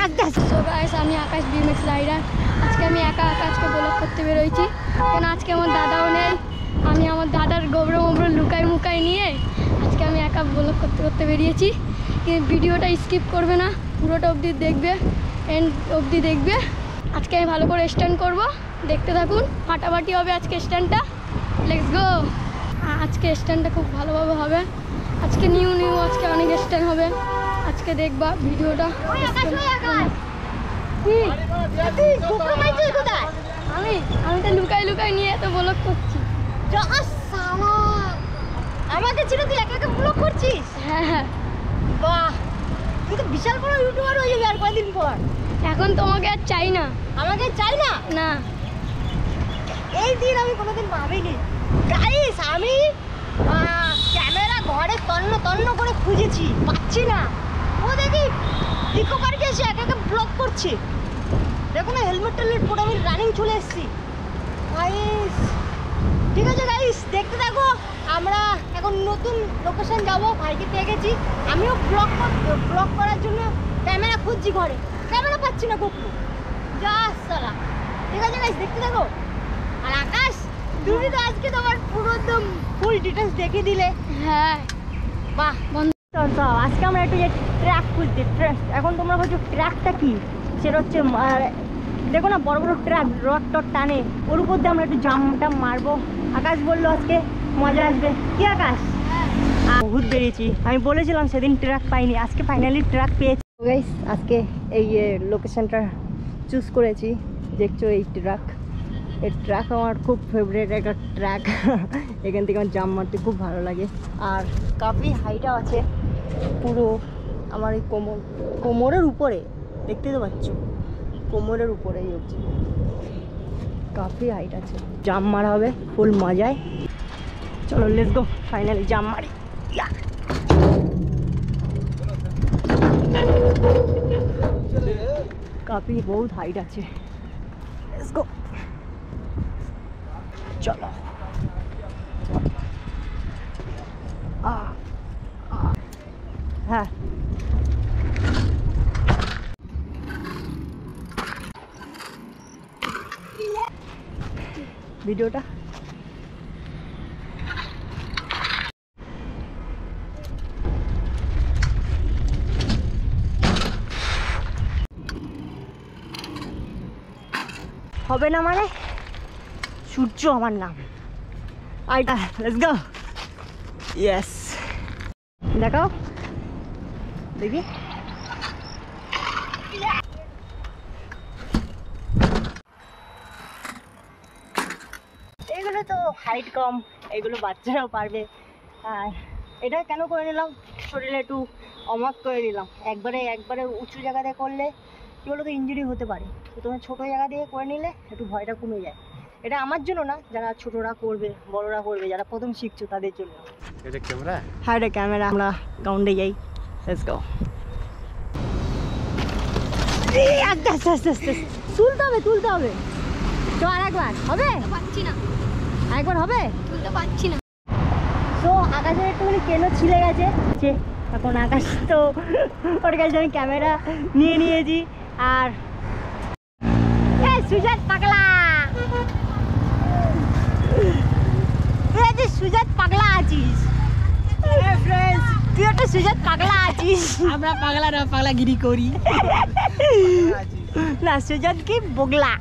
So guys, আমি আকাশ BMX rider. আজকে আমি একা আজকে ব্লগ করতে বেরোইছি, কেন আজকে আমার দাদাও নেই। আমি আমার দাদার গোবরা মোবরা লুকাই নিয়ে আজকে আমি একা ব্লগ করতে বেরিয়েছি। কিন্তু ভিডিওটা স্কিপ করবে না, পুরোটা অবধি দেখবে, এন্ড অবধি দেখবে। আজকে আমি ভালো করে স্ট্যান্ড করব, দেখতে থাকুন। ফাটাফাটি হবে আজকে স্ট্যান্ডটা, লেটস গো। আজকে স্ট্যান্ডটা খুব ভালোভাবে হবে। আজকে নিউ আজকে অনেক স্ট্যান্ড হবে, আজকে দেখবা ভিডিওটা। আমি তো লুকাই নিয়ে এত ব্লগ করছি। আমাকে ছিল তুই একা একা ব্লগ করছিস? হ্যাঁ, বাহ, তুই তো বিশাল বড় ইউটিউবার হয়ে যাবি আর কয়েকদিন পর। এখন তোমাকে আর চাই না। আমাকে চাই না? না, এই দিন আমি কোনোদিন ভাবিনি। গাইস, আমি ক্যামেরা ঘরে তন্ন করে খুঁজেছি, পাচ্ছি না। ও দেখি ইকো পার্কে এসে একা একা ব্লগ করছে। দেখো না, হেলমেট পরে আমি রানিং চলে এসেছি। গাইস, ঠিক আছে গাইস, দেখতে থাকো। আমরা এখন নতুন লোকেশন যাব, ভাইকে পেয়ে গেছি। আমিও ব্লগ করার জন্য ক্যামেরা খুঁজছি, ঘরে ক্যামেরা পাচ্ছি না কোথাও। যা সালা, ঠিক আছে গাইস, দেখতে থাকো। আর আকাশ, তুমি তো আজকে তোমার পুরো একদম ফুল ডিটেলস দেখিয়ে দিলে। হ্যাঁ, বাহ বন্ধু। আজকে আমরা একটু যে ট্র্যাক খুঁজছি। এখন তোমরা বলছো ট্র্যাকটা কি? সেটা হচ্ছে দেখো না, বড় বড় ট্র্যাক রড টানে, ওর উপর দিয়ে আমরা একটু জাম্পটা মারবো। আকাশ বললো আজকে মজা আসবে। কি আকাশ? বহুত বেরিয়েছি। আমি বলেছিলাম সেদিন ট্র্যাক পাইনি, আজকে ফাইনালি ট্র্যাক পেয়েছি। গাইস, আজকে এই লোকেশনটা চুজ করেছি। দেখছো এই ট্র্যাক আমার খুব ফেভারিট একটা ট্র্যাক। এখান থেকে আমার জাম্প মারতে খুব ভালো লাগে। আর কাফি হাইটও আছে, পুরো আমার এই কোমরের উপরে, দেখতে তো পাচ্ছ, কোমরের উপরেই হচ্ছে। কাফি হাইট আছে, জাম্প মারা হবে ফুল মজায়। চলো লেটস গো, ফাইনালি জাম্প মারি। কাফি বহুত হাইট আছে, লেটস গো। চলো, হ্যাঁ ভিডিওটা হবে না মানে? সূর্য আমার নাম। Let's go. ইয়েস, দেখাও দেখি। এগুলো তো হাইট কম, এগুলো বাচ্চারাও পারবে। আর এটা কেন করে নিলাম, শরীরে একটু অমাক করে নিলাম। একবারে উঁচু জায়গাতে করলে কী বলো তো, ইঞ্জুরি হতে পারে। তো তোমার ছোটো জায়গা দিয়ে করে নিলে একটু ভয়টা কমে যায়। এটা আমার জন্য না, যারা ছোটরা করবে, বড়রা করবে, যারা প্রথম শিখছো তাদের জন্য। এটা ক্যামেরা? হ্যাঁ, এটা ক্যামেরা। আমরা গ্রাউন্ডে যাই, লেটস গো। আস্তে আস্তে তুলতে হবে। তো আরেকবার হবে? পাচ্ছি না, আরেকবার হবে? তুলতে পারছি না। তো আকাশের একটুখানি কেন ছিলে গেছে। এখন আকাশ তো ওর কাছে আমি ক্যামেরা নিয়ে নিয়েছি। আর সুজাত পাগলা, সুজাত পাগলা আছিস। তুই একটা সুজাত পাগলা আছিস। আমরা পাগলা না, পাগলাগিরি করি না, সুজাত কি বগলা।